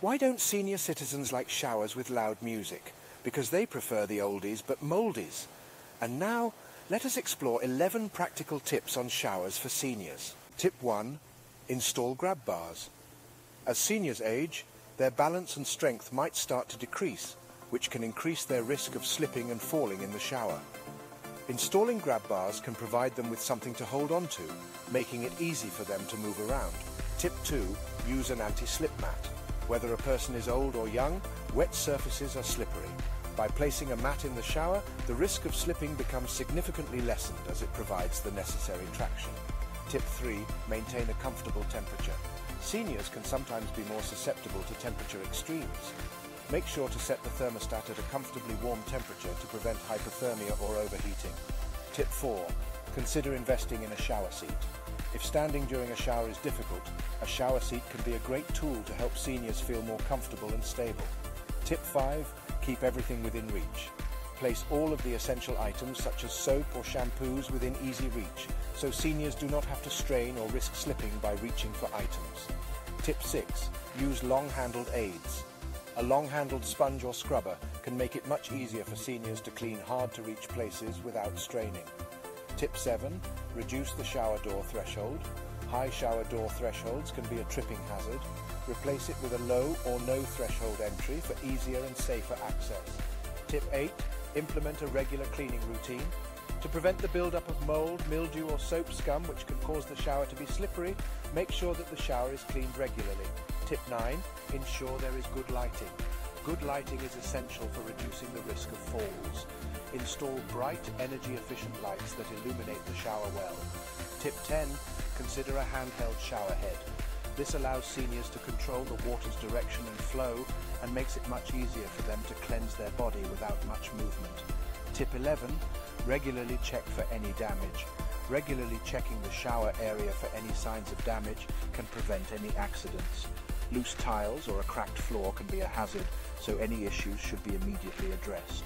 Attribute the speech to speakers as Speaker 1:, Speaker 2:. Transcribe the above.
Speaker 1: Why don't senior citizens like showers with loud music? Because they prefer the oldies but moldies. And now, let us explore 11 practical tips on showers for seniors. Tip 1. Install grab bars. As seniors age, their balance and strength might start to decrease, which can increase their risk of slipping and falling in the shower. Installing grab bars can provide them with something to hold on to, making it easy for them to move around. Tip 2. Use an anti-slip mat. Whether a person is old or young, wet surfaces are slippery. By placing a mat in the shower, the risk of slipping becomes significantly lessened as it provides the necessary traction. Tip 3. Maintain a comfortable temperature. Seniors can sometimes be more susceptible to temperature extremes. Make sure to set the thermostat at a comfortably warm temperature to prevent hypothermia or overheating. Tip 4. Consider investing in a shower seat. If standing during a shower is difficult, a shower seat can be a great tool to help seniors feel more comfortable and stable. Tip 5. Keep everything within reach. Place all of the essential items such as soap or shampoos within easy reach, so seniors do not have to strain or risk slipping by reaching for items. Tip 6. Use long-handled aids. A long-handled sponge or scrubber can make it much easier for seniors to clean hard-to-reach places without straining. Tip 7. Reduce the shower door threshold. High shower door thresholds can be a tripping hazard. Replace it with a low or no threshold entry for easier and safer access. Tip 8. Implement a regular cleaning routine. To prevent the build-up of mold, mildew or soap scum which can cause the shower to be slippery, make sure that the shower is cleaned regularly. Tip 9. Ensure there is good lighting. Good lighting is essential for reducing the risk of falls. Install bright, energy-efficient lights that illuminate the shower well. Tip 10. Consider a handheld shower head. This allows seniors to control the water's direction and flow and makes it much easier for them to cleanse their body without much movement. Tip 11. Regularly check for any damage. Regularly checking the shower area for any signs of damage can prevent any accidents. Loose tiles or a cracked floor can be a hazard, so any issues should be immediately addressed.